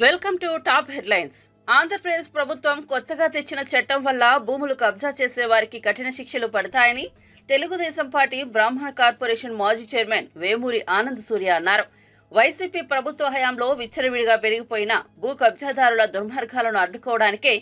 Welcome to top headlines. Andhra Pradesh ప్రభుత్వం కొత్తగా తెచ్చిన చట్టం వల్ల భూములు కబ్జా చేసే వారికి కఠిన శిక్షలు పడతాయని తెలుగుదేశం పార్టీ బ్రాహ్మణ కార్పొరేషన్ మాజీ చైర్మన్ వేమూరి ఆనంద్ సూర్య అన్నారు. వైసీపీ ప్రభుత్వ హయాంలో విచ్చలవిడిగా పెరిగిపోయిన భూ కబ్జాదారుల దుర్మార్గాలను అడ్డుకోవడానికే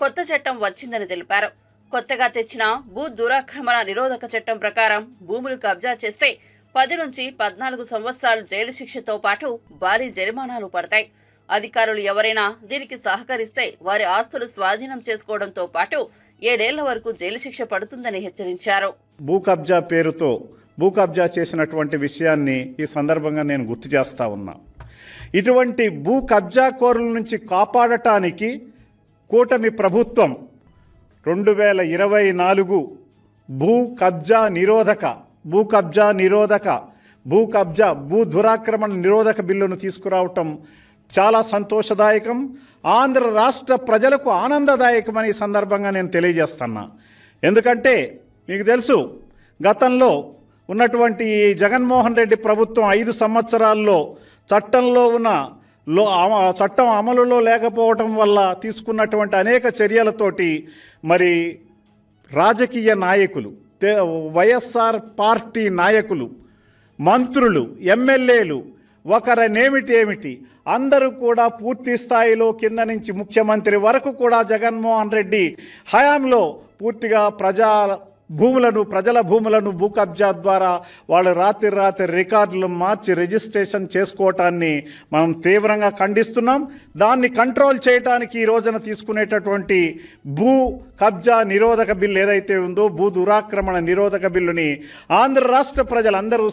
కొత్త చట్టం వచ్చిందని తెలిపారు. కొత్తగా తెచ్చిన భూ దురాక్రమణ నిరోధక చట్టం ప్రకారం భూములు కబ్జా చేస్తే 10 నుంచి 14 సంవత్సరాలు జైలు శిక్షతో పాటు భారీ జరిమానాలు పడతాయి. అధికారులు ఎవరైనా దీనికి సహకరిస్తే వారి ఆస్తులు స్వాధీనం చేసుకోవడంతో పాటు 7 ఏళ్ల వరకు జైలు శిక్ష పడుతుందని హెచ్చరించారు. భూ కబ్జా పేరుతో భూ కబ్జా చేసినటువంటి విషయాన్ని ఈ సందర్భంగా నేను గుర్తు చేస్తా ఉన్నా. ఇటువంటి భూ కబ్జాకోరుల నుంచి కాపాడటానికి కూటమి ప్రభుత్వం 2024 భూ దురాక్రమణ నిరోధక బిల్లును తీసుకురావటం చాలా సంతోషదాయకం. ఆంధ్ర రాష్ట్ర ప్రజలకు ఆనందదాయకమని సందర్భంగా నేను తెలియజేస్తున్నా. ఎందుకంటే మీకు తెలుసు, గతంలో ఉన్నటువంటి జగన్మోహన్ రెడ్డి ప్రభుత్వం 5 సంవత్సరాల్లో చట్టం అమలులో లేకపోవటం వల్ల తీసుకున్నటువంటి అనేక చర్యలతోటి మరి రాజకీయ నాయకులు, వైఎస్ఆర్ పార్టీ నాయకులు, మంత్రులు, ఎమ్మెల్యేలు ఒకరనేమిటి అందరూ కూడా పూర్తి స్థాయిలో కింద నుంచి ముఖ్యమంత్రి వరకు కూడా జగన్మోహన్ రెడ్డి హయాంలో పూర్తిగా ప్రజల భూములను భూ కబ్జా ద్వారా వాళ్ళు రాత్రి రికార్డులు మార్చి రిజిస్ట్రేషన్ చేసుకోవటాన్ని మనం తీవ్రంగా ఖండిస్తున్నాం. దాన్ని కంట్రోల్ చేయడానికి ఈ రోజున తీసుకునేటటువంటి భూ కబ్జా నిరోధక బిల్లు ఏదైతే ఉందో, భూ దురాక్రమణ నిరోధక బిల్లుని ఆంధ్ర రాష్ట్ర ప్రజలందరూ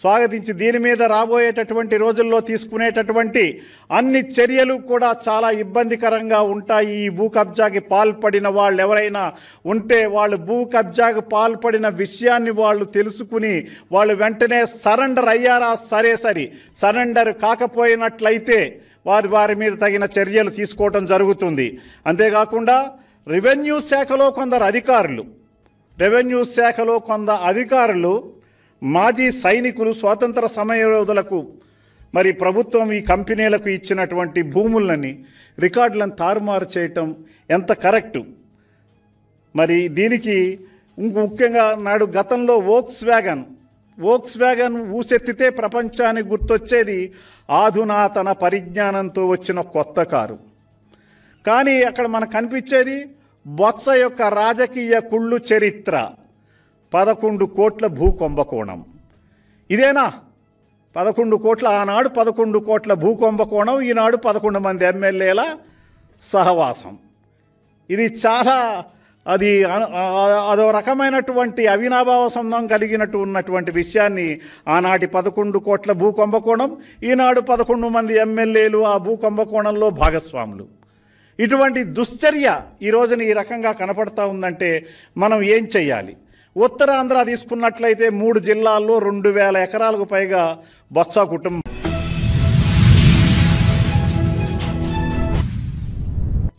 స్వాగతించి దీని మీద రాబోయేటటువంటి రోజుల్లో తీసుకునేటటువంటి అన్ని చర్యలు కూడా చాలా ఇబ్బందికరంగా ఉంటాయి. ఈ భూ కబ్జాకి పాల్పడిన వాళ్ళు ఎవరైనా ఉంటే వాళ్ళు భూ కబ్జాకు పాల్పడిన విషయాన్ని వాళ్ళు తెలుసుకుని వాళ్ళు వెంటనే సరెండర్ అయ్యారా, సరే సరెండర్ కాకపోయినట్లయితే వారి మీద తగిన చర్యలు తీసుకోవటం జరుగుతుంది. అంతేకాకుండా రెవెన్యూ శాఖలో కొందరు అధికారులు మాజీ సైనికులు, స్వాతంత్ర సమరయోధులకు మరి ప్రభుత్వం ఈ కంపెనీలకు ఇచ్చినటువంటి భూములని రికార్డులను తారుమారు చేయటం ఎంత కరెక్టు? మరి దీనికి ముఖ్యంగా నాడు గతంలో వోక్స్ వ్యాగన్ ఊసెత్తితే ప్రపంచానికి గుర్తొచ్చేది ఆధునాతన పరిజ్ఞానంతో వచ్చిన కొత్త కారు. కానీ అక్కడ మనకు కనిపించేది బొత్స యొక్క రాజకీయ కుళ్ళు చరిత్ర, 11 కోట్ల భూ కుంభకోణం. ఇదేనా 11 కోట్ల? ఆనాడు 11 కోట్ల భూ కుంభకోణం, ఈనాడు 11 మంది ఎమ్మెల్యేల సహవాసం. ఇది చాలా అదో రకమైనటువంటి అవినాభావ సంబంధం కలిగినట్టు ఉన్నటువంటి విషయాన్ని ఆనాటి 11 కోట్ల భూ కుంభకోణం, ఈనాడు 11 మంది ఎమ్మెల్యేలు ఆ భూ కుంభకోణంలో భాగస్వాములు. ఇటువంటి దుశ్చర్య ఈ రోజున ఈ రకంగా కనపడతా ఉందంటే మనం ఏం చెయ్యాలి? ఉత్తరాంధ్ర తీసుకున్నట్లయితే 3 జిల్లాల్లో 2000 ఎకరాలకు పైగా బొత్స కుటుంబం.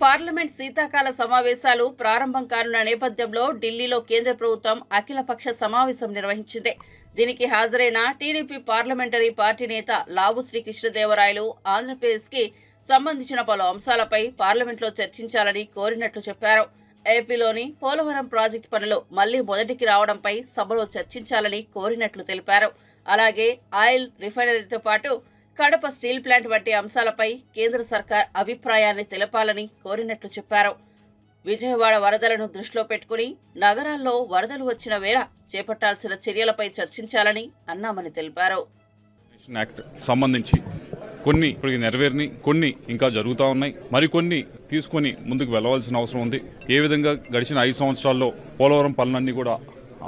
పార్లమెంట్ శీతాకాల సమావేశాలు ప్రారంభం కానున్న నేపథ్యంలో ఢిల్లీలో కేంద్ర ప్రభుత్వం అఖిలపక్ష సమావేశం నిర్వహించింది. దీనికి హాజరైన టీడీపీ పార్లమెంటరీ పార్టీ నేత లావు శ్రీకృష్ణదేవరాయలు ఆంధ్రప్రదేశ్కి సంబంధించిన పలు అంశాలపై పార్లమెంట్లో చర్చించాలని కోరినట్లు చెప్పారు. ఏపీలోని పోలవరం ప్రాజెక్టు పనులు మళ్లీ మొదటికి రావడంపై సభలో చర్చించాలని కోరినట్లు తెలిపారు. అలాగే ఆయిల్ రిఫైనరీతో పాటు కడప స్టీల్ ప్లాంట్ వంటి అంశాలపై కేంద్ర సర్కార్ అభిప్రాయాన్ని తెలపాలని కోరినట్లు చెప్పారు. విజయవాడ వరదలను దృష్టిలో పెట్టుకుని నగరాల్లో వరదలు వచ్చిన వేళ చేపట్టాల్సిన చర్యలపై చర్చించాలని అన్నామని తెలిపారు. సంబంధించి కొన్ని ఇప్పటికి నెరవేరిని, కొన్ని ఇంకా జరుగుతూ ఉన్నాయి, మరికొన్ని తీసుకుని ముందుకు వెళ్లవలసిన అవసరం ఉంది. ఏ విధంగా గడిచిన 5 సంవత్సరాల్లో పోలవరం పనులన్నీ కూడా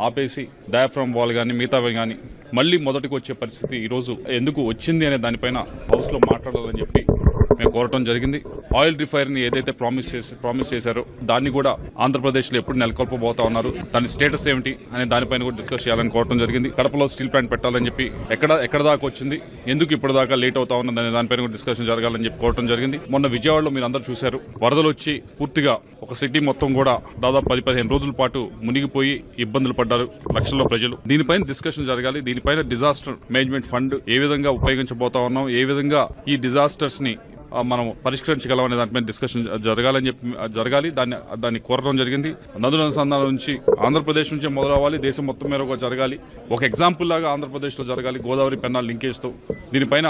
ఆపేసి డయాఫ్రామ్ వాల్ కానీ మిగతావి కానీ మళ్లీ మొదటికి వచ్చే పరిస్థితి ఈరోజు ఎందుకు వచ్చింది అనే దానిపైన హౌస్లో మాట్లాడాలని చెప్పి మేము కోరటం జరిగింది. ఆయిల్ రిఫైనరీ ఏదైతే ప్రామిస్ చేశారో దాన్ని కూడా ఆంధ్రప్రదేశ్లో ఎప్పుడు నెలకొల్పబోతా ఉన్నారు, దాని స్టేటస్ ఏమిటి అనే దానిపైన కూడా డిస్కస్ చేయాలని కోరటం జరిగింది. కడపలో స్టీల్ ప్లాంట్ పెట్టాలని చెప్పి ఎక్కడ దాకా వచ్చింది, ఎందుకు ఇప్పుడు దాకా లేట్ అవుతా ఉన్నది దానిపైన కూడా డిస్కషన్ జరగాలని చెప్పి కోరటం జరిగింది. మొన్న విజయవాడలో మీరు అందరూ చూశారు, వరదలు వచ్చి పూర్తిగా ఒక సిటీ మొత్తం కూడా దాదాపు 10-15 రోజుల పాటు మునిగిపోయి ఇబ్బందులు పడ్డారు లక్షల్లో ప్రజలు. దీనిపైన డిస్కషన్ జరగాలి. దీనిపైన డిజాస్టర్ మేనేజ్మెంట్ ఫండ్ ఏ విధంగా ఉపయోగించబోతా ఉన్నాం, ఏ విధంగా ఈ డిజాస్టర్స్ ని మనం పరిష్కరించగలం అనే దానిపైన డిస్కషన్ జరగాలి. దాన్ని కోరడం జరిగింది. నదుల అనుసంధానం నుంచి ఆంధ్రప్రదేశ్ నుంచే మొదలవ్వాలి, దేశం మొత్తం మీద జరగాలి. ఒక ఎగ్జాంపుల్ లాగా ఆంధ్రప్రదేశ్ లో జరగాలి, గోదావరి పెన్నాల్ లింకేజ్ తో. దీనిపైన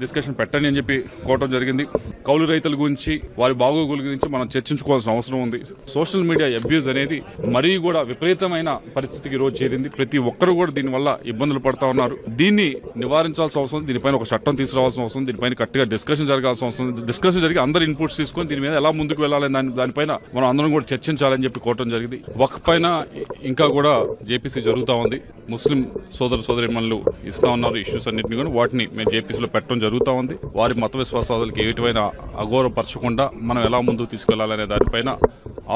డిస్కషన్ పెట్టండి అని చెప్పి కోరటం జరిగింది. కౌలు రైతుల గురించి, వారి బాగోగుల గురించి మనం చర్చించుకోవాల్సిన అవసరం ఉంది. సోషల్ మీడియా అబ్యూజ్ అనేది మరీ కూడా విపరీతమైన పరిస్థితికి రోజు చేరింది. ప్రతి ఒక్కరు కూడా దీనివల్ల ఇబ్బందులు పడతా ఉన్నారు. దీన్ని నివారించాల్సిన అవసరం ఉంది. దీనిపైన ఒక చట్టం తీసుకురావాల్సిన అవసరం ఉంది. దీనిపైన గట్టిగా డిస్కషన్ జరగాల్సిన అవసరం ఉంది. డిస్కషన్ జరిగి అందరు ఇన్పుట్స్ తీసుకొని దీని మీద ఎలా ముందుకు వెళ్లాలని దానిపైన మనం అందరం కూడా చర్చించాలని చెప్పి కోరటం జరిగింది. వక్ఫ్ పైన ఇంకా కూడా జేపీసీ జరుగుతూ ఉంది. ముస్లిం సోదరిమణులు ఇస్తా ఉన్నారు ఇష్యూస్ అన్నింటినీ కూడా, వాటిని మేము జేపీసీలో పెట్టడం జరుగుతూ ఉంది. వారి మత విశ్వాసాలకు ఏటివైనా అగౌరవపరచకుండా మనం ఎలా ముందుకు తీసుకెళ్లాలనే దానిపైన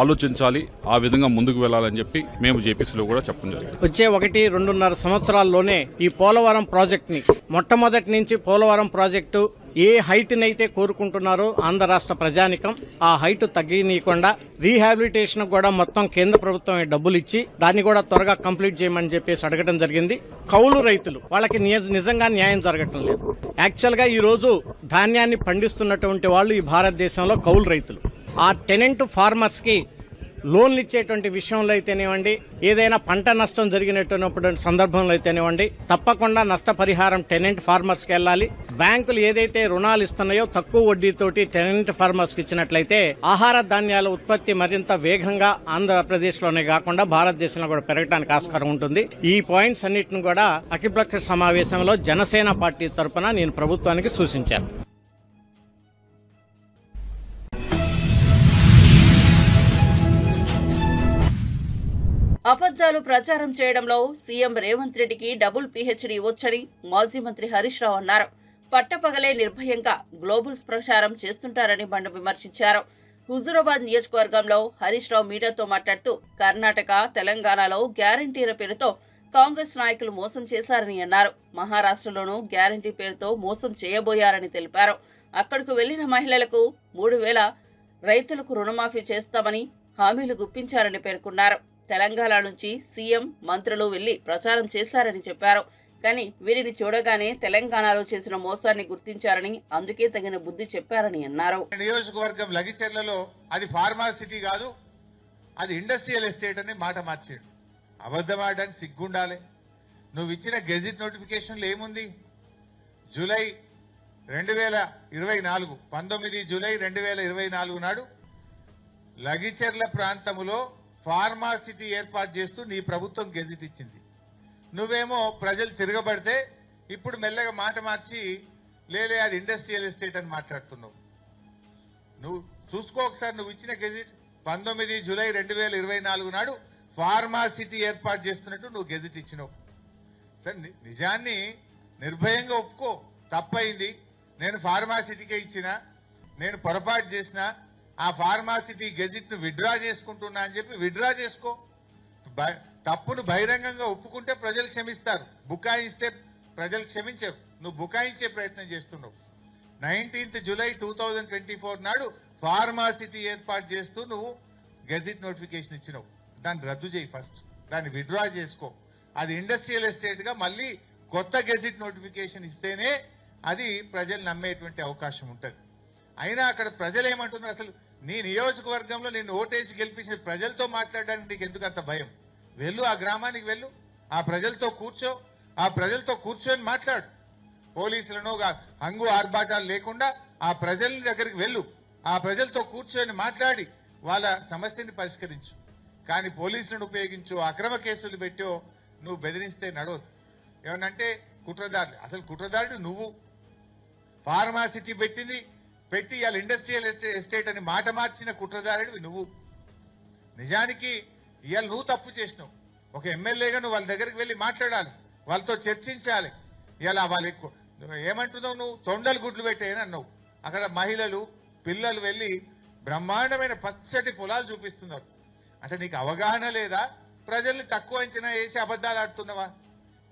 ఆలోచించాలి. ఆ విధంగా ముందుకు వెళ్లాలని చెప్పి మేము జేపీసీలో కూడా చెప్పడం జరిగింది. వచ్చే 1-2.5 సంవత్సరాల్లోనే ఈ పోలవరం ప్రాజెక్ట్ ని మొట్టమొదటి నుంచి పోలవరం ప్రాజెక్టు ఏ హైట్ నైతే కోరుకుంటున్నారో ఆంధ్ర రాష్ట్ర ప్రజానికం ఆ హైట్ తగ్గినీయకుండా రీహాబిలిటేషన్ కూడా మొత్తం కేంద్ర ప్రభుత్వం డబ్బులు ఇచ్చి దాన్ని కూడా త్వరగా కంప్లీట్ చేయమని చెప్పేసి అడగడం జరిగింది. కౌలు రైతులు వాళ్ళకి నిజంగా న్యాయం జరగటం లేదు. యాక్చువల్ గా ఈ రోజు ధాన్యాన్ని పండిస్తున్నటువంటి వాళ్ళు ఈ భారతదేశంలో కౌలు రైతులు. ఆ టెనెంట్ ఫార్మర్స్ కి లోన్లు ఇచ్చేటువంటి విషయంలో అయితేనేవ్వండి, ఏదైనా పంట నష్టం జరిగినటువంటి సందర్భంలో అయితేనేవ్వండి, తప్పకుండా నష్టపరిహారం టెనెంట్ ఫార్మర్స్ కి వెళ్ళాలి. బ్యాంకులు ఏదైతే రుణాలు ఇస్తున్నాయో తక్కువ వడ్డీతోటి టెనెంట్ ఫార్మర్స్ కి ఇచ్చినట్లయితే ఆహార ధాన్యాల ఉత్పత్తి మరింత వేగంగా ఆంధ్రప్రదేశ్ లోనే కాకుండా భారతదేశంలో కూడా పెరగడానికి ఆస్కారం ఉంటుంది. ఈ పాయింట్స్ అన్నిటిని కూడా అఖిలపక్ష సమావేశంలో జనసేన పార్టీ తరఫున నేను ప్రభుత్వానికి సూచించాను. అబద్దాలు ప్రచారం చేయడంలో సీఎం రేవంత్ రెడ్డికి డబుల్ పీహెచ్డీ వచ్చని మాజీ మంత్రి హరీష్ రావు అన్నారు. పట్టపగలే నిర్భయంగా గ్లోబల్స్ ప్రచారం చేస్తుంటారని బండ విమర్శించారు. హుజూరాబాద్ నియోజకవర్గంలో హరీష్ రావు మీడియాతో మాట్లాడుతూ కర్ణాటక, తెలంగాణలో గ్యారంటీల పేరుతో కాంగ్రెస్ నాయకులు మోసం చేశారని అన్నారు. మహారాష్ట్రలోనూ గ్యారంటీ పేరుతో మోసం చేయబోయారని తెలిపారు. అక్కడకు వెళ్లిన మహిళలకు 3,000, రైతులకు రుణమాఫీ చేస్తామని హామీలు గుప్పించారని పేర్కొన్నారు. తెలంగాణ నుంచి సీఎం, మంత్రులు వెళ్లి ప్రచారం చేశారని చెప్పారు. కానీ వీరిని చూడగానే తెలంగాణలో చేసిన మోసాన్ని గుర్తించారని, అందుకే తగిన బుద్ధి చెప్పారని అన్నారు. నియోజకవర్గం లగిచెర్లలో అది ఫార్మాసిటీ కాదు, అది ఇండస్ట్రియల్ ఎస్టేట్ అని మాట మార్చాడు. అబద్ధం ఆడడానికి సిగ్గుండాలి. నువ్వు ఇచ్చిన గెజిట్ నోటిఫికేషన్లు ఏముంది? జూలై 2024 19 జూలై 2024 నాడు లగిచెర్ల ప్రాంతంలో ఫార్మాసిటీ ఏర్పాటు చేస్తూ నీ ప్రభుత్వం గెజిట్ ఇచ్చింది. నువ్వేమో ప్రజలు తిరగబడితే ఇప్పుడు మెల్లగా మాట మార్చి లేలే అది ఇండస్ట్రియల్ ఎస్టేట్ అని మాట్లాడుతున్నావు. నువ్వు చూసుకో ఒకసారి, నువ్వు ఇచ్చిన గెజిట్ 19 జూలై 2024 నాడు ఫార్మాసిటీ ఏర్పాటు చేస్తున్నట్టు నువ్వు గెజిట్ ఇచ్చినావు. సరే, నిజాన్ని నిర్భయంగా ఒప్పుకో, తప్పైంది, నేను ఫార్మాసిటీకే ఇచ్చిన, నేను పొరపాటు చేసిన, ఆ ఫార్మాసిటీ గెజిట్ ను విత్డ్రా చేసుకుంటున్నా అని చెప్పి విత్డ్రా చేసుకో. తప్పును బహిరంగంగా ఒప్పుకుంటే ప్రజలు క్షమిస్తారు, బుకాయిస్తే ప్రజలు క్షమించరు. నువ్వు బుకాయించే ప్రయత్నం చేస్తున్నావు. 19th జూలై 2024 నాడు ఫార్మాసిటీ ఏర్పాటు చేస్తూ నువ్వు గెజిట్ నోటిఫికేషన్ ఇచ్చినావు. దాన్ని రద్దు చేయి, ఫస్ట్ దాన్ని విత్డ్రా చేసుకో. అది ఇండస్ట్రియల్ ఎస్టేట్ గా మళ్ళీ కొత్త గెజిట్ నోటిఫికేషన్ ఇస్తేనే అది ప్రజలు నమ్మేటువంటి అవకాశం ఉంటుంది. అయినా అక్కడ ప్రజలు ఏమంటున్నారు? అసలు నీ నియోజకవర్గంలో నిన్ను ఓటేసి గెలిపించిన ప్రజలతో మాట్లాడడానికి నీకు ఎందుకు అంత భయం? వెళ్ళు, ఆ గ్రామానికి వెళ్ళు, ఆ ప్రజలతో కూర్చో, ఆ ప్రజలతో కూర్చొని మాట్లాడు. పోలీసులను హంగు ఆర్భాటాలు లేకుండా ఆ ప్రజల దగ్గరికి వెళ్ళు, ఆ ప్రజలతో కూర్చొని మాట్లాడి వాళ్ళ సమస్యని పరిష్కరించు. కానీ పోలీసులను ఉపయోగించు, అక్రమ కేసులు పెట్టో నువ్వు బెదిరిస్తే నడవదు. ఏమనంటే కుట్రదారులు, అసలు కుట్రదారుడు నువ్వు. ఫార్మాసిటీ పెట్టి ఇవాళ ఇండస్ట్రియల్ ఎస్టేట్ అని మాట మార్చిన కుట్రదారుడివి నువ్వు. నిజానికి ఇవాళ నువ్వు తప్పు చేసినావు. ఒక ఎమ్మెల్యేగా నువ్వు వాళ్ళ దగ్గరికి వెళ్ళి మాట్లాడాలి, వాళ్ళతో చర్చించాలి. ఇవాళ వాళ్ళు ఏమంటున్నావు? నువ్వు తొండలు గుడ్లు పెట్టేయని అన్నావు. అక్కడ మహిళలు పిల్లలు వెళ్ళి బ్రహ్మాండమైన పచ్చటి పొలాలు చూపిస్తున్నారు. అంటే నీకు అవగాహన లేదా? ప్రజల్ని తక్కువ అంచనా వేసి అబద్ధాలు ఆడుతున్నావా?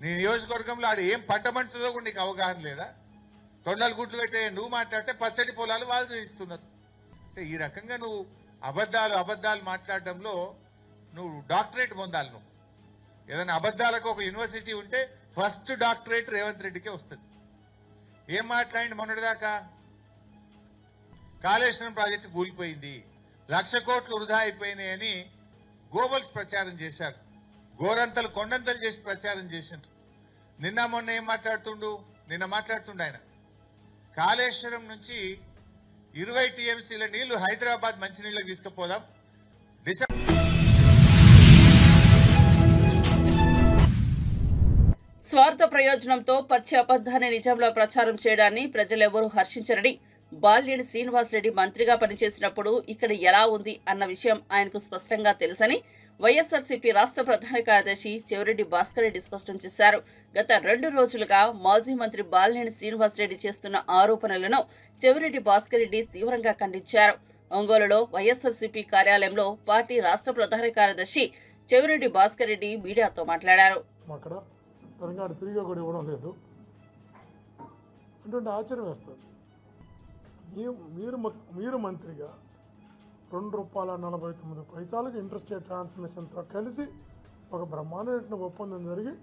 నీ నియోజకవర్గంలో ఆడ ఏం పంట పండుతుందో కూడా నీకు అవగాహన లేదా? తొండలు గుడ్లు పెట్టే నువ్వు మాట్లాడితే పచ్చటి పొలాలు వాళ్ళు చూపిస్తున్నారు. అంటే ఈ రకంగా నువ్వు అబద్ధాలు మాట్లాడడంలో నువ్వు డాక్టరేట్ పొందాలి. నువ్వు ఏదైనా అబద్ధాలకు ఒక యూనివర్సిటీ ఉంటే ఫస్ట్ డాక్టరేట్ రేవంత్ రెడ్డికే వస్తుంది. ఏం మాట్లాడి మొన్నటిదాకా కాళేశ్వరం ప్రాజెక్టు కూలిపోయింది, 1,00,000 కోట్లు వృధా అయిపోయినాయని గోబల్స్ ప్రచారం చేశారు. గోరంతలు కొండంతలు చేసి ప్రచారం చేసిండ్రు. నిన్న మొన్న ఏం మాట్లాడుతుండు? నిన్న మాట్లాడుతుండు ఆయన కాళేశ్వరం నుంచి 20 టీఎంసీల నీళ్లు హైదరాబాద్ మంచినీళ్ళకి తీసుకుపోదాం. స్వార్థ ప్రయోజనంతో పచ్చి అబద్ధాన్ని నిజంలో ప్రచారం చేయడాన్ని ప్రజలెవరూ హర్షించరని, బాలినేని శ్రీనివాసరెడ్డి మంత్రిగా పనిచేసినప్పుడు ఇక్కడ ఎలా ఉంది అన్న విషయం ఆయనకు స్పష్టంగా తెలుసని వైఎస్ఆర్సీపీ రాష్ట్ర ప్రధాన కార్యదర్శి చెవిరెడ్డి భాస్కర్ రెడ్డి స్పష్టం చేశారు. గత 2 రోజులుగా మాజీ మంత్రి బాలినేని శ్రీనివాసరెడ్డి చేస్తున్న ఆరోపణలను చెవిరెడ్డి భాస్కర్ రెడ్డి తీవ్రంగా ఖండించారు. ఒంగోలులో వైఎస్ఆర్సీపీ కార్యాలయంలో పార్టీ రాష్ట్ర ప్రధాన కార్యదర్శి చెవిరెడ్డి భాస్కర్ రెడ్డి మీడియాతో మాట్లాడారు. తెలంగాణ ఫ్రీగా కూడా ఇవ్వడం లేదు అంటే ఆశ్చర్యం వేస్తుంది. మీరు మంత్రిగా ₹2.49 ఇంట్రెస్ట్ రేట్ ట్రాన్స్మిషన్తో కలిసి ఒక బ్రహ్మాండమైన ఒప్పందం జరిగి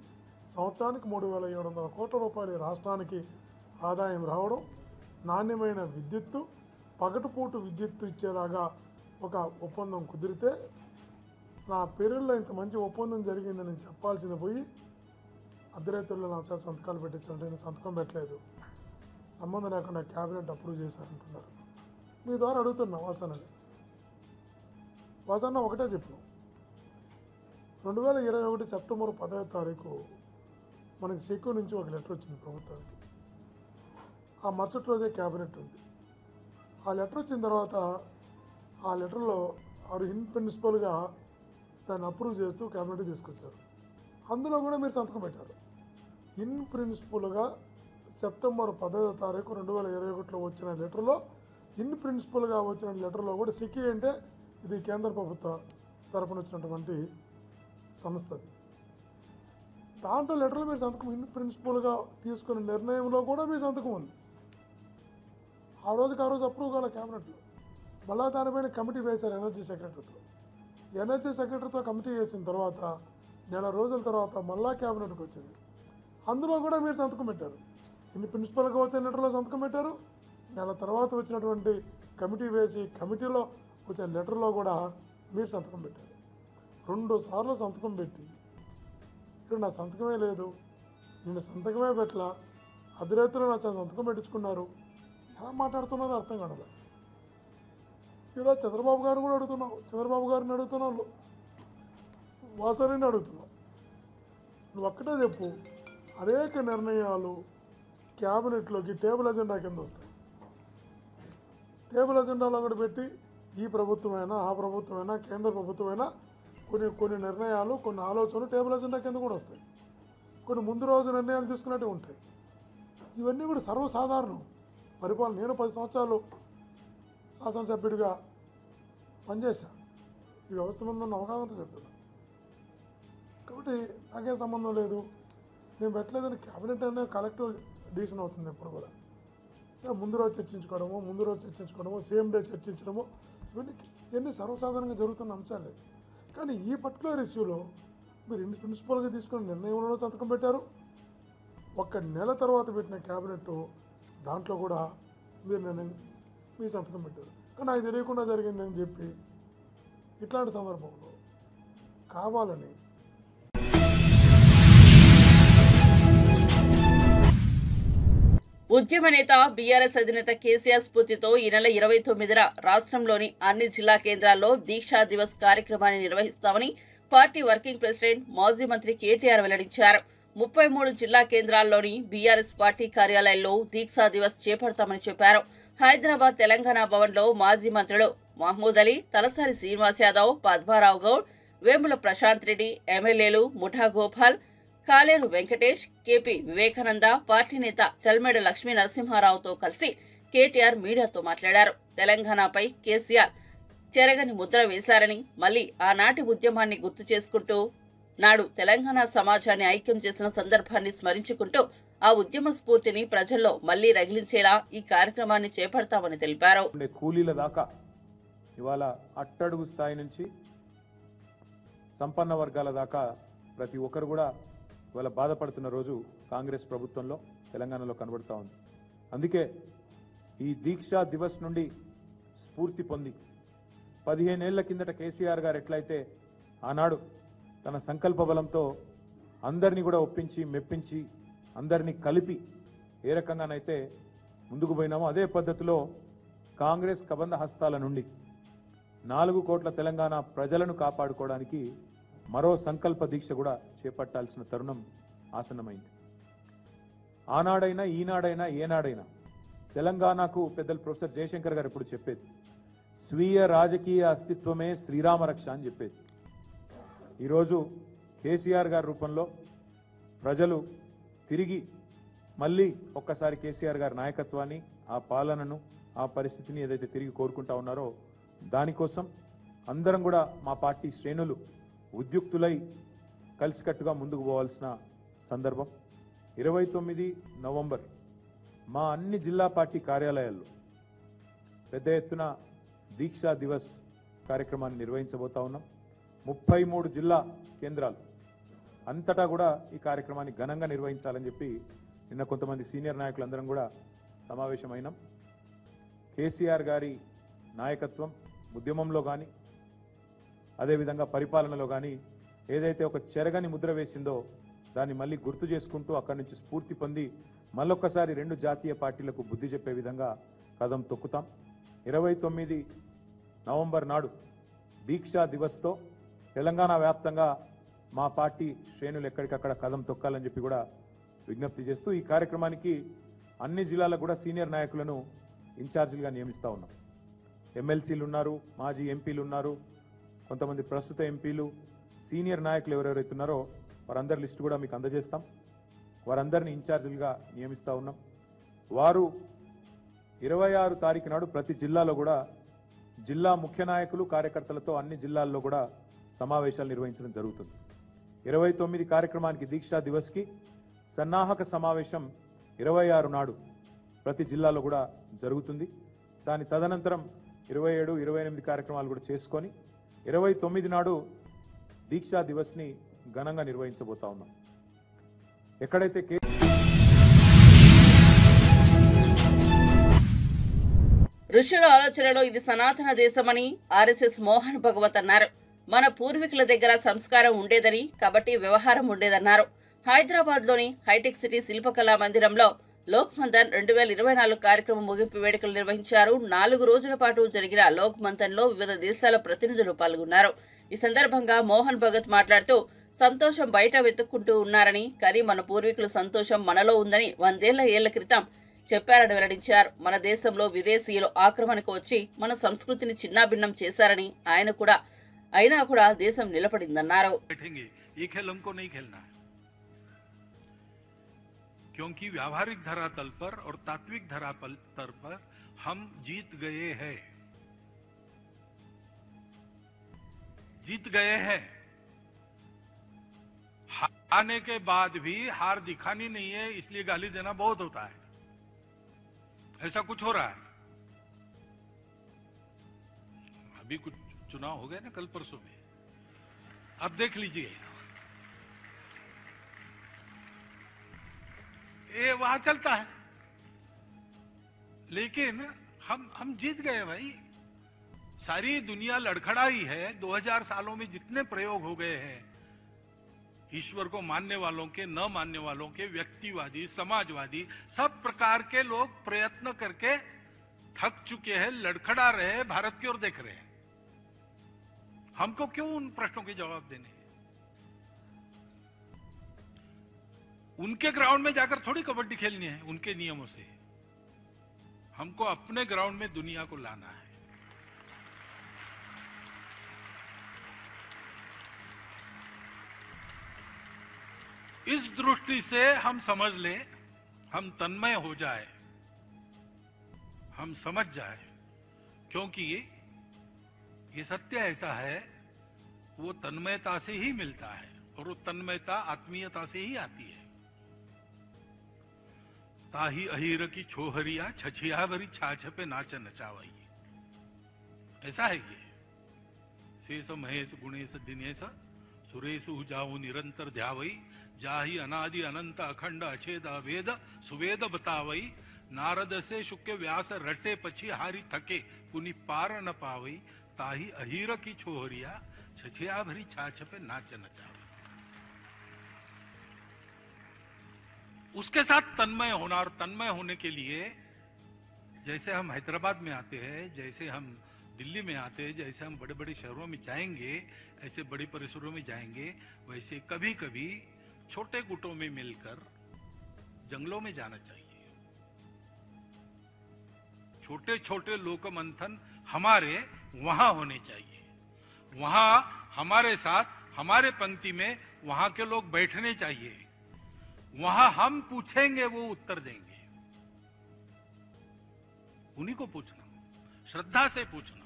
సంవత్సరానికి 3,700 కోట్ల రూపాయలు రాష్ట్రానికి ఆదాయం రావడం, నాణ్యమైన విద్యుత్తు, పగటిపూట విద్యుత్తు ఇచ్చేలాగా ఒక ఒప్పందం కుదిరితే నా పేరులో ఇంత మంచి ఒప్పందం జరిగిందని నేను చెప్పాల్సింది పోయి అర్ధరాత్రుల్లో నా చేత సంతకాలు పెట్టించాలంటే నేను సంతకం పెట్టలేదు, సంబంధం లేకుండా క్యాబినెట్ అప్రూవ్ చేశారంటున్నారు. మీ ద్వారా అడుగుతున్నా వాసన్న ఒకటే చెప్పినాం. 2021 సెప్టెంబర్ 10వ తారీఖు మనకి సిక్కు నుంచి ఒక లెటర్ వచ్చింది ప్రభుత్వానికి. ఆ మరుసటి రోజే క్యాబినెట్ ఉంది. ఆ లెటర్ వచ్చిన తర్వాత ఆ లెటర్లో వారు ఇన్ ప్రిన్సిపల్గా దాన్ని అప్రూవ్ చేస్తూ క్యాబినెట్ తీసుకొచ్చారు. అందులో కూడా మీరు సంతకం పెట్టారు. ఇన్ ప్రిన్సిపల్గా సెప్టెంబర్ 10వ తారీఖు 2021లో వచ్చిన లెటర్లో, ఇన్ ప్రిన్సిపల్గా వచ్చిన లెటర్లో కూడా సిక్కి అంటే ఇది కేంద్ర ప్రభుత్వ తరపున వచ్చినటువంటి సంస్థది. దాంట్లో లెటర్లో మీరు సంతకం, ఇన్ ప్రిన్సిపల్గా తీసుకున్న నిర్ణయంలో కూడా మీ సంతకం ఉంది. ఆ రోజు అప్రూవ్ కాల క్యాబినెట్లో. మళ్ళా దానిపైన కమిటీ వేశారు ఎనర్జీ సెక్రటరీతో. ఎనర్జీ సెక్రటరీతో కమిటీ వేసిన తర్వాత నెల రోజుల తర్వాత మళ్ళా క్యాబినెట్కి వచ్చింది. అందులో కూడా మీరు సంతకం పెట్టారు. ఇన్ని ప్రిన్సిపల్గా వచ్చిన లెటర్లో సంతకం పెట్టారు. నెల తర్వాత వచ్చినటువంటి కమిటీ వేసి కమిటీలో వచ్చిన లెటర్లో కూడా మీరు సంతకం పెట్టారు. 2 సార్లు సంతకం పెట్టి ఇక్కడ నా సంతకమే లేదు, నేను సంతకమే పెట్టలా, అర్ధరాత్రిలో నా సంతకం పెట్టించుకున్నారు. ఎలా మాట్లాడుతున్నారో అర్థం కాదు. ఈరోజు చంద్రబాబు గారిని అడుగుతున్నావు, వాసరిని అడుగుతున్నావు. నువ్వు ఒక్కటే చెప్పు, అనేక నిర్ణయాలు క్యాబినెట్లోకి టేబుల్ ఎజెండా కింద వస్తాయి. టేబుల్ ఎజెండాలో కూడా పెట్టి ఈ ప్రభుత్వమైనా, ఆ ప్రభుత్వమైనా, కేంద్ర ప్రభుత్వమైనా కొన్ని నిర్ణయాలు, కొన్ని ఆలోచనలు టేబుల్ ఎజెండా కింద కూడా వస్తాయి. కొన్ని ముందు రోజు నిర్ణయాలు తీసుకున్నట్టు ఉంటాయి. ఇవన్నీ కూడా సర్వసాధారణం. పరిపాలన నేను 10 సంవత్సరాలు శాసనసభ్యుడిగా పనిచేశాను. ఈ వ్యవస్థ మీద ఉన్న అవగాహనతో చెప్తున్నాను. కాబట్టి నాకేం సంబంధం లేదు, నేను పెట్టలేదని క్యాబినెట్ అనే కలెక్టివ్ డిసిషన్ అవుతుంది. ఎప్పుడు కూడా ముందు రోజు చర్చించుకోవడము, సేమ్ డే చర్చించడము, ఇవన్నీ సర్వసాధారణంగా జరుగుతున్న అంశాలే. కానీ ఈ పర్టికులర్ ఇష్యూలో మీరు ఇన్ని ప్రిన్సిపల్గా తీసుకున్న నిర్ణయంలో సంతకం పెట్టారు. 1 నెల తర్వాత పెట్టిన క్యాబినెట్ దాంట్లో కూడా మీరు సంతకం పెట్టారు. కానీ నాకు తెలియకుండా జరిగిందని చెప్పి ఇట్లాంటి సందర్భంలో కావాలని ఉద్యమ నేత బీఆర్ఎస్ అధినేత కేసీఆర్ స్ఫూర్తితో ఈ నెల 29న రాష్ట్రంలోని అన్ని జిల్లా కేంద్రాల్లో దీక్షా దివస్ కార్యక్రమాన్ని నిర్వహిస్తామని పార్టీ వర్కింగ్ ప్రెసిడెంట్ మాజీ మంత్రి కేటీఆర్ వెల్లడించారు. 33 జిల్లా కేంద్రాల్లోని బీఆర్ఎస్ పార్టీ కార్యాలయాల్లో దీక్షా దివస్ చేపడతామని చెప్పారు. హైదరాబాద్ తెలంగాణ భవన్లో మాజీ మంత్రులు మహమూద్ అలీ, తలసాని శ్రీనివాస్ యాదవ్, పద్మారావు గౌడ్, వేముల ప్రశాంత్ రెడ్డి, ఎమ్మెల్యేలు ముఠా గోపాల్, కాలేరు వెంకటేష్, కేపీ వివేకానంద, పార్టీ నేత చల్మేడ లక్ష్మీ నరసింహారావుతో కలిసి కేటీఆర్ మీడియాతో మాట్లాడారు. తెలంగాణపై కేసీఆర్ చెరగని ముద్ర వేశారని, మళ్లీ ఆనాటి ఉద్యమాన్ని గుర్తు చేసుకుంటూ నాడు తెలంగాణ సమాజాన్ని ఐక్యం చేసిన సందర్భాన్ని స్మరించుకుంటూ ఆ ఉద్యమ స్ఫూర్తిని ప్రజల్లో మళ్లీ రగిలించేలా ఈ కార్యక్రమాన్ని చేపడతామని తెలిపారు. కూలీల దాకా ఇవాళ అట్టడుగు స్థాయి నుంచి సంపన్న వర్గాల దాకా ప్రతి ఒక్కరు కూడా ఇవాళ బాధపడుతున్న రోజు కాంగ్రెస్ ప్రభుత్వంలో తెలంగాణలో కనబడుతూ ఉంది. అందుకే ఈ దీక్షా దివస్ నుండి స్ఫూర్తి పొంది 15 ఏళ్ల కిందట కేసీఆర్ గారు ఎట్లయితే ఆనాడు తన సంకల్ప బలంతో అందరినీ కూడా ఒప్పించి మెప్పించి అందరినీ కలిపి ఏ రకంగానైతే ముందుకు పోయినామో అదే పద్ధతిలో కాంగ్రెస్ కబంధ హస్తాల నుండి 4 కోట్ల తెలంగాణ ప్రజలను కాపాడుకోవడానికి మరో సంకల్ప దీక్ష కూడా చేపట్టాల్సిన తరుణం ఆసన్నమైంది. ఆనాడైనా ఈనాడైనా ఏనాడైనా తెలంగాణకు పెద్దలు ప్రొఫెసర్ జయశంకర్ గారు ఇప్పుడు చెప్పేది స్వీయ రాజకీయ అస్తిత్వమే శ్రీరామ రక్ష అని చెప్పేది. ఈరోజు కేసీఆర్ గారి రూపంలో ప్రజలు తిరిగి మళ్ళీ ఒక్కసారి కేసీఆర్ గారి నాయకత్వాన్ని, ఆ పాలనను, ఆ పరిస్థితిని ఏదైతే తిరిగి కోరుకుంటా ఉన్నారో దానికోసం అందరం కూడా మా పార్టీ శ్రేణులు ఉద్యుక్తులై కలిసికట్టుగా ముందుకు పోవాల్సిన సందర్భం. 29 నవంబర్ మా అన్ని జిల్లా పార్టీ కార్యాలయాల్లో పెద్ద ఎత్తున దీక్షా దివస్ కార్యక్రమాన్ని నిర్వహించబోతా ఉన్నాం. 33 జిల్లా కేంద్రాలు అంతటా కూడా ఈ కార్యక్రమాన్ని ఘనంగా నిర్వహించాలని చెప్పి నిన్న కొంతమంది సీనియర్ నాయకులందరం కూడా సమావేశమైనాం. కేసీఆర్ గారి నాయకత్వం ఉద్యమంలో కానీ అదేవిధంగా పరిపాలనలో కానీ ఏదైతే ఒక చెరగని ముద్ర వేసిందో దాన్ని మళ్ళీ గుర్తు చేసుకుంటూ అక్కడి నుంచి స్ఫూర్తి పొంది మళ్ళొక్కసారి 2 జాతీయ పార్టీలకు బుద్ధి చెప్పే విధంగా కదం తొక్కుతాం. 29 నవంబర్ నాడు దీక్షా దివస్తో తెలంగాణ వ్యాప్తంగా మా పార్టీ శ్రేణులు ఎక్కడికక్కడ కదం తొక్కాలని చెప్పి కూడా విజ్ఞప్తి చేస్తూ ఈ కార్యక్రమానికి అన్ని జిల్లాలకు కూడా సీనియర్ నాయకులను ఇన్ఛార్జీలుగా నియమిస్తూ ఉన్నాం. ఎమ్మెల్సీలు ఉన్నారు, మాజీ ఎంపీలు ఉన్నారు, కొంతమంది ప్రస్తుత ఎంపీలు, సీనియర్ నాయకులు ఎవరెవరైతే ఉన్నారో వారందరి లిస్టు కూడా మీకు అందజేస్తాం. వారందరినీ ఇన్ఛార్జీలుగా నియమిస్తూ ఉన్నాం. వారు 26 తారీఖు నాడు ప్రతి జిల్లాలో కూడా జిల్లా ముఖ్య నాయకులు కార్యకర్తలతో అన్ని జిల్లాల్లో కూడా సమావేశాలు నిర్వహించడం జరుగుతుంది. 29 కార్యక్రమానికి దీక్షా దివస్కి సన్నాహక సమావేశం 26 నాడు ప్రతి జిల్లాలో కూడా జరుగుతుంది. దాని తదనంతరం 27, 28 కార్యక్రమాలు కూడా చేసుకొని 29 నాడు దీక్షా దివస్ని ఘనంగా నిర్వహించబోతా ఉన్నాం. ఎక్కడైతే ఋషుల ఆలోచనలో ఇది సనాతన దేశమని ఆర్ఎస్ఎస్ మోహన్ భగవత్ అన్నారు. మన పూర్వీకుల దగ్గర సంస్కారం ఉండేదని, కాబట్టి వ్యవహారం ఉండేదన్నారు. హైదరాబాద్లోని హైటెక్ సిటీ శిల్పకళా మందిరంలో లోక్ మంథన్ 2024 కార్యక్రమం ముగింపు వేడుకలు నిర్వహించారు. 4 రోజుల పాటు జరిగిన లోక్ మంథన్లో వివిధ దేశాల ప్రతినిధులు పాల్గొన్నారు. ఈ సందర్భంగా మోహన్ భగత్ మాట్లాడుతూ సంతోషం బయట వెతుక్కుంటూ ఉన్నారని, కానీ మన పూర్వీకుల సంతోషం మనలో ఉందని 100 ఏళ్ల క్రితం చెప్పారని వెల్లడించారు. మన దేశంలో విదేశీయులు ఆక్రమణకు వచ్చి మన సంస్కృతిని చిన్నాభిన్నం చేశారని అయినా కూడా దేశం నిలబడిందన్నారు. क्योंकि व्यावहारिक धरातल पर और तात्विक धरातल पर हम जीत गए हैं। हारने के बाद भी हार दिखानी नहीं है, इसलिए गाली देना बहुत होता है। ऐसा कुछ हो रहा है। अभी कुछ चुनाव हो गए ना कल परसों में, अब देख लीजिए ये वहां चलता है, लेकिन हम जीत गए भाई। सारी दुनिया लड़खड़ाई है। 2000 सालों में जितने प्रयोग हो गए हैं, ईश्वर को मानने वालों के, न मानने वालों के, व्यक्तिवादी, समाजवादी, सब प्रकार के लोग प्रयत्न करके थक चुके हैं, लड़खड़ा रहे हैं, भारत की ओर देख रहे हैं। हमको क्यों उन प्रश्नों के जवाब देने? उनके ग्राउंड में जाकर थोड़ी कबड्डी खेलनी है उनके नियमों से। हमको अपने ग्राउंड में दुनिया को लाना है। इस दृष्टि से हम समझ लें, हम तन्मय हो जाए, हम समझ जाए, क्योंकि ये सत्य ऐसा है, वो तन्मयता से ही मिलता है और वो तन्मयता आत्मीयता से ही आती है। ताही अहीर की छोहरिया छछिया भरी छाछ पे नाच नचावई, ऐसा है ये। शेष महेश गुणेश दिनेश सुरेश जाऊ निरंतर ध्यावई, जाहि अनादि अनंत अखंड अछेद अभेद सुवेद बतावई, नारद से शुक्य व्यास रटे पछी हारी थके पुनि पार न पावई, ताही अहीर की छोहरिया छछिया भरी छाछ पे नाच नचावई। उसके साथ तन्मय होना, और तन्मय होने के लिए जैसे हम हैदराबाद में आते हैं, जैसे हम दिल्ली में आते हैं, जैसे हम बड़े बड़े शहरों में जाएंगे, ऐसे बड़े परिसरों में जाएंगे, वैसे कभी कभी छोटे गुटों में मिलकर जंगलों में जाना चाहिए। छोटे छोटे लोक मंथन हमारे वहां होने चाहिए, वहां हमारे साथ हमारे पंक्ति में वहां के लोग बैठने चाहिए, वहां हम पूछेंगे वो उत्तर देंगे। उन्हीं को पूछना, श्रद्धा से पूछना,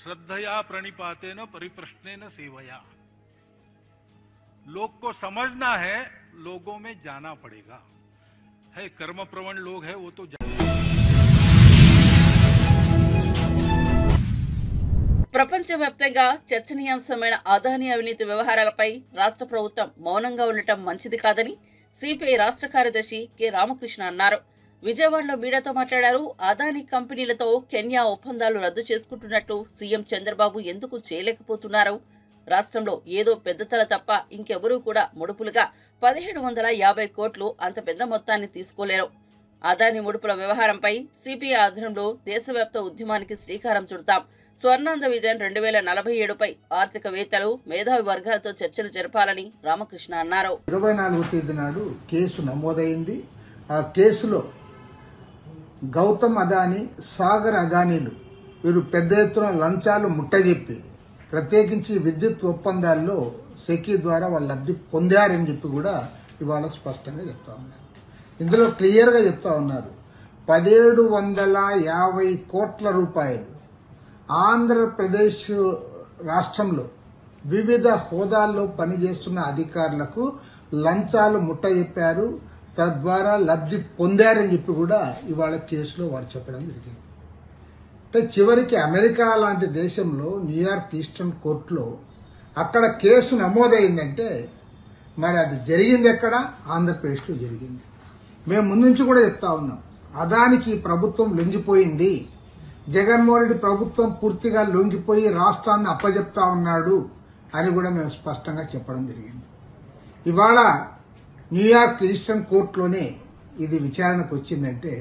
श्रद्धया प्रणिपातेन परिप्रश्नेन सेवया। लोग को समझना है, लोगों में जाना पड़ेगा। है कर्म प्रवण लोग है, वो तो ప్రపంచవ్యాప్తంగా చర్చనీయాంశమైన అదానీ అవినీతి వ్యవహారాలపై రాష్ట్ర ప్రభుత్వం మౌనంగా ఉండటం మంచిది కాదని సిపిఐ రాష్ట్ర కార్యదర్శి కె రామకృష్ణ అన్నారు. విజయవాడలో మీడియాతో మాట్లాడారు. అదానీ కంపెనీలతో కెన్యా ఒప్పందాలు రద్దు చేసుకుంటున్నట్లు సీఎం చంద్రబాబు ఎందుకు చేయలేకపోతున్నారు? రాష్ట్రంలో ఏదో పెద్దతల తప్ప ఇంకెవరూ కూడా ముడుపులుగా 1750 కోట్లు అంత పెద్ద మొత్తాన్ని తీసుకోలేరు. అదానీ ముడుపుల వ్యవహారంపై సిపిఐ ఆధ్వర్యంలో దేశవ్యాప్త ఉద్యమానికి శ్రీకారం చుడతాం. స్వర్ణాంధ్ర విజన్ 2047పై ఆర్థికవేత్తలు, మేధావి వర్గాలతో చర్చలు జరపాలని రామకృష్ణ అన్నారు. 24వ తేదీ నాడు కేసు నమోదైంది. ఆ కేసులో గౌతమ్ అదానీ, సాగర్ అదానీలు వీరు పెద్ద ఎత్తున లంచాలు ముట్టజెప్పి, ప్రత్యేకించి విద్యుత్ ఒప్పందాల్లో సెకీ ద్వారా వాళ్ళు లబ్ధి పొందారని చెప్పి కూడా ఇవాళ స్పష్టంగా చెప్తా ఉన్నారు. ఇందులో క్లియర్గా చెప్తా ఉన్నారు, 1750 కోట్ల రూపాయలు ఆంధ్రప్రదేశ్ రాష్ట్రంలో వివిధ హోదాల్లో పనిచేస్తున్న అధికారులకు లంచాలు ముట్టజెప్పారు, తద్వారా లబ్ధి పొందారని చెప్పి కూడా ఇవాళ కేసులో వారు చెప్పడం జరిగింది. అంటే చివరికి అమెరికా లాంటి దేశంలో న్యూయార్క్ ఈస్టర్న్ కోర్టులో అక్కడ కేసు నమోదైందంటే మరి అది జరిగింది ఎక్కడ? ఆంధ్రప్రదేశ్లో జరిగింది. మేము ముందు నుంచి కూడా చెప్తా ఉన్నాం, అదానికి ప్రభుత్వం లొంగిపోయింది, జగన్మోహన్ రెడ్డి ప్రభుత్వం పూర్తిగా లొంగిపోయి రాష్ట్రాన్ని అప్పజెప్తా ఉన్నాడు అని కూడా మేము స్పష్టంగా చెప్పడం జరిగింది. ఇవాళ న్యూయార్క్ ఈస్టర్న్ కోర్టులోనే ఇది విచారణకు వచ్చిందంటే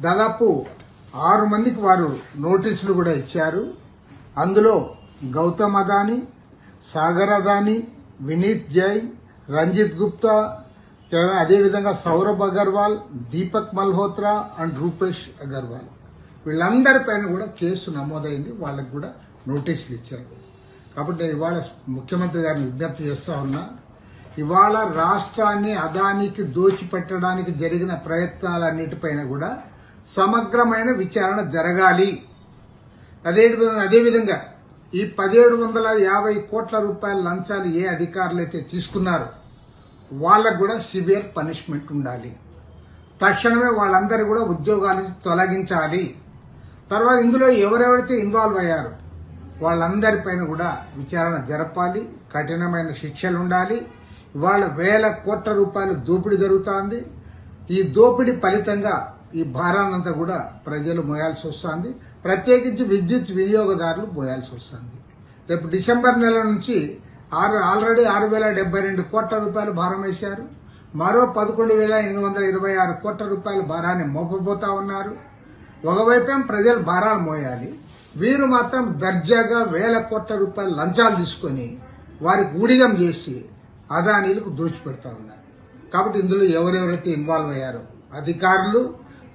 దాదాపు 6 మందికి వారు నోటీసులు కూడా ఇచ్చారు. అందులో గౌతమ్ అదానీ, సాగర్ అదానీ, వినీత్ జైన్, రంజిత్ గుప్తా, అదేవిధంగా సౌరభ్ అగర్వాల్, దీపక్ మల్హోత్రా అండ్ రూపేష్ అగర్వాల్ వీళ్ళందరిపైన కూడా కేసు నమోదైంది. వాళ్ళకు కూడా నోటీసులు ఇచ్చారు. కాబట్టి నేను ఇవాళ ముఖ్యమంత్రి గారిని విజ్ఞప్తి చేస్తా ఉన్నా, ఇవాళ రాష్ట్రాన్ని అదానికి దోచిపెట్టడానికి జరిగిన ప్రయత్నాలన్నిటిపైన కూడా సమగ్రమైన విచారణ జరగాలి. అదేవిధంగా ఈ 1750 కోట్ల రూపాయల లంచాలు ఏ అధికారులు అయితే తీసుకున్నారో వాళ్ళకు కూడా సివియర్ పనిష్మెంట్ ఉండాలి. తక్షణమే వాళ్ళందరూ కూడా ఉద్యోగాల నుంచి తొలగించాలి. తర్వాత ఇందులో ఎవరెవరైతే ఇన్వాల్వ్ అయ్యారో వాళ్ళందరిపైన కూడా విచారణ జరపాలి, కఠినమైన శిక్షలు ఉండాలి. ఇవాళ 1000 కోట్ల రూపాయల దోపిడీ జరుగుతోంది. ఈ దోపిడీ ఫలితంగా ఈ భారాన్నంతా కూడా ప్రజలు మోయాల్సి వస్తుంది, ప్రత్యేకించి విద్యుత్ వినియోగదారులు మోయాల్సి వస్తుంది. రేపు డిసెంబర్ నెల నుంచి ఆల్రెడీ 6072 కోట్ల రూపాయలు భారం వేశారు. మరో 11,826 కోట్ల రూపాయల భారాన్ని మోపబోతా ఉన్నారు. ఒకవైపేం ప్రజలు భారాలు మోయాలి, వీరు మాత్రం దర్జాగా 1000 కోట్ల రూపాయల లంచాలు తీసుకొని వారికి ఊడిగం చేసి అదానీలకు దోచిపెడతా ఉన్నారు. కాబట్టి ఇందులో ఎవరెవరైతే ఇన్వాల్వ్ అయ్యారో అధికారులు,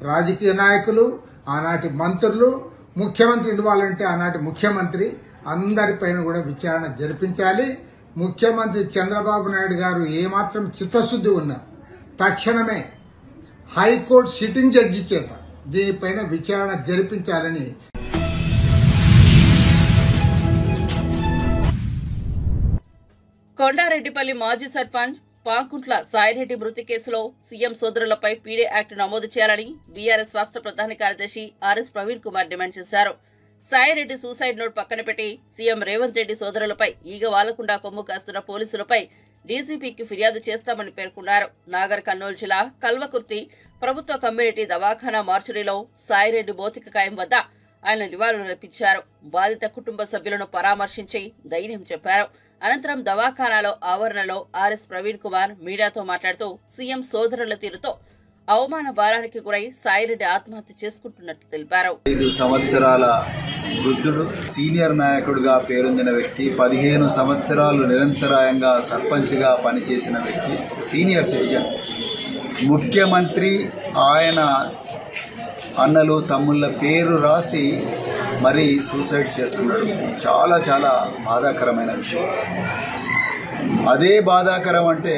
రాజకీయ నాయకులు, ఆనాటి మంత్రులు, ముఖ్యమంత్రి ఇన్వాల్వ్ అంటే ఆనాటి ముఖ్యమంత్రి, అందరిపైన కూడా విచారణ జరిపించాలి. ముఖ్యమంత్రి చంద్రబాబు నాయుడు గారు ఏమాత్రం చిత్తశుద్ధి ఉన్నా తక్షణమే హైకోర్టు సిట్టింగ్ జడ్జి చేత దీనిపైన విచారణ జరిపించాలని కొండారెడ్డిపల్లి మాజీ సర్పంచ్ పాంకుంట్ల సాయిరెడ్డి మృతి కేసులో సీఎం సోదరులపై పీడీ యాక్ట్ నమోదు చేయాలని బీఆర్ఎస్ రాష్ట్ర ప్రధాన కార్యదర్శి ఆర్ఎస్ ప్రవీణ్ కుమార్ డిమాండ్ చేశారు. సాయిరెడ్డి సూసైడ్ నోట్ పక్కన పెట్టి సీఎం రేవంత్ రెడ్డి సోదరులపై ఈగ వాలకుండా కొమ్ము కాస్తున్న పోలీసులపై డీజీపీకి ఫిర్యాదు చేస్తామని పేర్కొన్నారు. నాగర్ కర్నూలు జిల్లా కల్వకుర్తి ప్రభుత్వ కమ్యూనిటీ దవాఖానా మార్చురీలో సాయిరెడ్డి భౌతిక కాయం వద్ద ఆయన నివాళులర్పించారు. బాధిత కుటుంబ సభ్యులను పరామర్శించి ధైర్యం చెప్పారు. అనంతరం దవాఖానాలో ఆవరణలో ఆర్ఎస్ ప్రవీణ్ కుమార్ మీడియాతో మాట్లాడుతూ సీఎం సోదరుల తీరుతో అవమాన భారానికి గురై సాయిరెడ్డి ఆత్మహత్య చేసుకుంటున్నట్లు తెలిపారు. 5 సంవత్సరాల వృద్ధుడు, సీనియర్ నాయకుడిగా పేరొందిన వ్యక్తి, 15 సంవత్సరాలు నిరంతరాయంగా సర్పంచ్గా పనిచేసిన వ్యక్తి, సీనియర్ సిటిజన్, ముఖ్యమంత్రి ఆయన అన్నలు తమ్ముళ్ళ పేరు రాసి మరి సూసైడ్ చేసుకున్నాడు. చాలా చాలా బాధాకరమైన విషయం. అదే బాధాకరం అంటే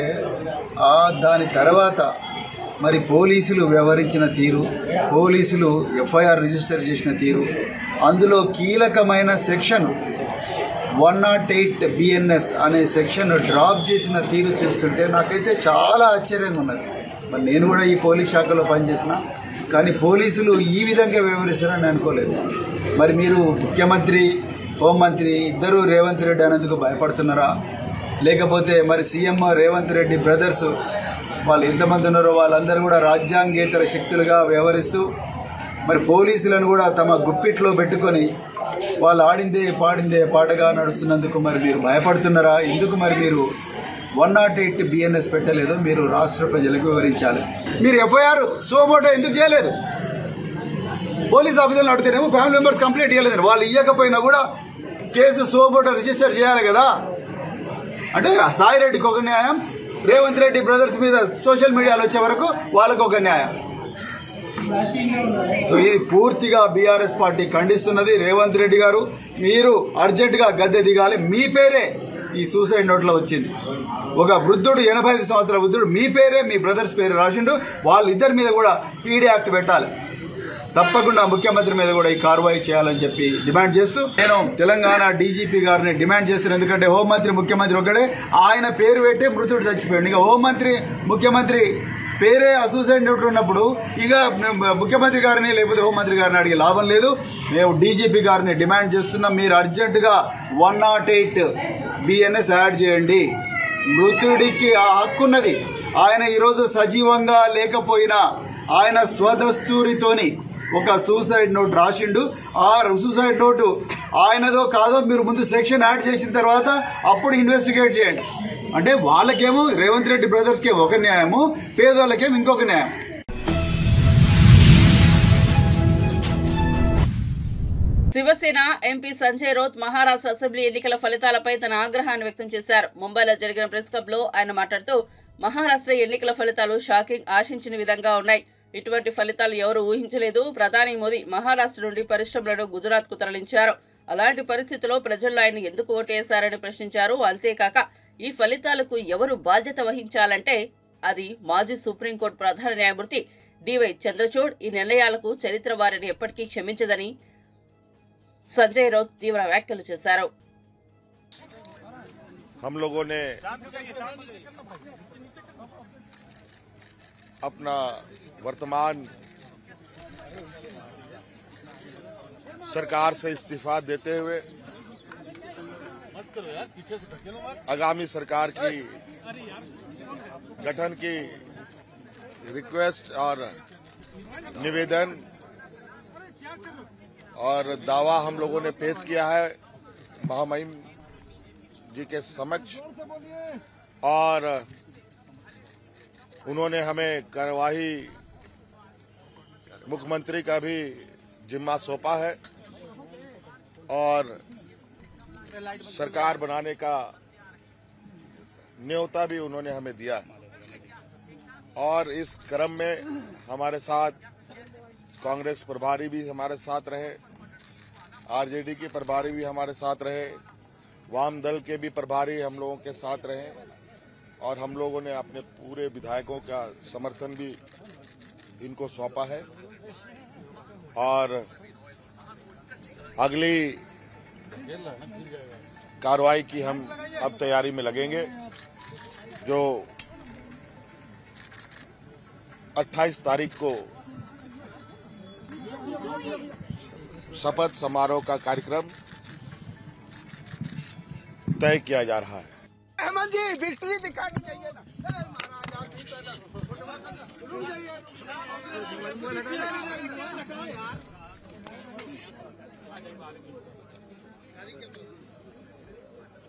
దాని తర్వాత మరి పోలీసులు వ్యవహరించిన తీరు, పోలీసులు ఎఫ్ఐఆర్ రిజిస్టర్ చేసిన తీరు, అందులో కీలకమైన సెక్షన్ 108 BNS అనే సెక్షన్ డ్రాప్ చేసిన తీరు చూస్తుంటే నాకైతే చాలా ఆశ్చర్యంగా ఉన్నది. మరి నేను కూడా ఈ పోలీస్ శాఖలో పనిచేసిన, కానీ పోలీసులు ఈ విధంగా వ్యవహరిస్తారని అనుకోలేదు. మరి మీరు ముఖ్యమంత్రి, హోంమంత్రి ఇద్దరూ రేవంత్ రెడ్డి అనేందుకు భయపడుతున్నారా? లేకపోతే మరి సీఎం రేవంత్ రెడ్డి బ్రదర్స్ వాళ్ళు ఎంతమంది ఉన్నారో వాళ్ళందరూ కూడా రాజ్యాంగేతర శక్తులుగా వ్యవహరిస్తూ మరి పోలీసులను కూడా తమ గుప్పిట్లో పెట్టుకొని వాళ్ళు ఆడిందే పాడిందే పాటగా నడుస్తున్నందుకు మరి మీరు భయపడుతున్నారా? ఎందుకు మరి మీరు 108 BNS పెట్టలేదు? మీరు రాష్ట్ర ప్రజలకు వివరించాలి. మీరు ఎఫ్ఐఆర్ సోమోటో ఎందుకు చేయలేదు? పోలీస్ ఆఫీసర్లు అడిగితేనేమో ఫ్యామిలీ మెంబర్స్ కంప్లైంట్ ఇవ్వలేదు. వాళ్ళు ఇవ్వకపోయినా కూడా కేసు సోమోటో రిజిస్టర్ చేయాలి కదా. అంటే సాయిరెడ్డికి ఒక న్యాయం, రేవంత్ రెడ్డి బ్రదర్స్ మీద సోషల్ మీడియాలో వచ్చే వరకు వాళ్ళకు ఒక న్యాయం. సో ఇది పూర్తిగా బీఆర్ఎస్ పార్టీ ఖండిస్తున్నది. రేవంత్ రెడ్డి గారు మీరు అర్జెంటుగా గద్దె దిగాలి. మీ పేరే ఈ సూసైడ్ నోట్లో వచ్చింది. ఒక వృద్ధుడు, 85 సంవత్సరాల వృద్ధుడు, మీ పేరే మీ బ్రదర్స్ పేరు రాసిండు. వాళ్ళిద్దరి మీద కూడా పీడీ యాక్ట్ పెట్టాలి. తప్పకుండా ముఖ్యమంత్రి మీద కూడా ఈ కార్యవాహి చేయాలని చెప్పి డిమాండ్ చేస్తూ నేను తెలంగాణ డీజీపీ గారిని డిమాండ్ చేస్తున్నాను. ఎందుకంటే హోంమంత్రి, ముఖ్యమంత్రి ఒకటే, ఆయన పేరు పెట్టే మృతుడు చచ్చిపోయాడు. ఇక హోంమంత్రి, ముఖ్యమంత్రి పేరే సూసైడ్ నోట్ ఉన్నప్పుడు ఇక ముఖ్యమంత్రి గారిని లేకపోతే హోంమంత్రి గారిని అడిగే లాభం లేదు. మేము డీజీపీ గారిని డిమాండ్ చేస్తున్నాం, మీరు అర్జెంటుగా 108 BNS యాడ్ చేయండి. మృతుడికి ఆ హక్కున్నది. ఆయన ఈరోజు సజీవంగా లేకపోయినా ఆయన స్వదస్తూరితోని ఒక సూసైడ్ నోట్ రాసిండు. ఆ సూసైడ్ నోటు ఆయనదో కాదో మీరు ముందు సెక్షన్ యాడ్ చేసిన తర్వాత అప్పుడు ఇన్వెస్టిగేట్ చేయండి. అంటే వాళ్ళకేమో రేవంత్ రెడ్డి బ్రదర్స్కి ఒక న్యాయము, పేదోళ్ళకేమో ఇంకొక న్యాయం. శివసేన ఎంపీ సంజయ్ రౌత్ మహారాష్ట్ర అసెంబ్లీ ఎన్నికల ఫలితాలపై తన ఆగ్రహాన్ని వ్యక్తం చేశారు. ముంబైలో జరిగిన ప్రెస్ క్లబ్ లో ఆయన మాట్లాడుతూ మహారాష్ట్ర ఎన్నికల ఫలితాలు షాకింగ్, ఆశించిన విధంగా ఉన్నాయి. ఇటువంటి ఫలితాలు ఎవరు ఊహించలేదు. ప్రధాని మోదీ మహారాష్ట్ర నుండి పరిశ్రమలను గుజరాత్ కు తరలించారు. అలాంటి పరిస్థితుల్లో ప్రజలు ఆయన ఎందుకు ఓటేశారని ప్రశ్నించారు. అంతేకాక ఈ ఫలితాలకు ఎవరు బాధ్యత వహించాలంటే అది మాజీ సుప్రీంకోర్టు ప్రధాన న్యాయమూర్తి డివై చంద్రచూడ్. ఈ నిర్ణయాలకు చరిత్ర వారిని ఎప్పటికీ క్షమించదని సంజయ్ రౌత్ తీవ్ర వ్యాఖ్యలు చేశారు. हम लोगों ने अपना वर्तमान सरकार से इस्तीफा देते हुए आगामी सरकार की गठन की रिक्वेस्ट और निवेदन और दावा हम लोगों ने पेश किया है महामहिम जी के समक्ष, और उन्होंने हमें कार्यवाही मुख्यमंत्री का भी जिम्मा सौंपा है और सरकार बनाने का न्योता भी उन्होंने हमें दिया है। और इस क्रम में हमारे साथ कांग्रेस प्रभारी भी हमारे साथ रहे, आरजेडी के प्रभारी भी हमारे साथ रहे, वाम दल के भी प्रभारी हम लोगों के साथ रहे, और हम लोगों ने अपने पूरे विधायकों का समर्थन भी इनको सौंपा है। और अगली कार्रवाई की हम अब तैयारी में लगेंगे। जो 28 तारीख को शपथ समारोह का कार्यक्रम तय किया जा रहा है। हेमंत जी विक्ट्री दिखानी चाहिए ना।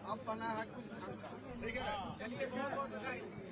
आप बना है कुछ ठीक है।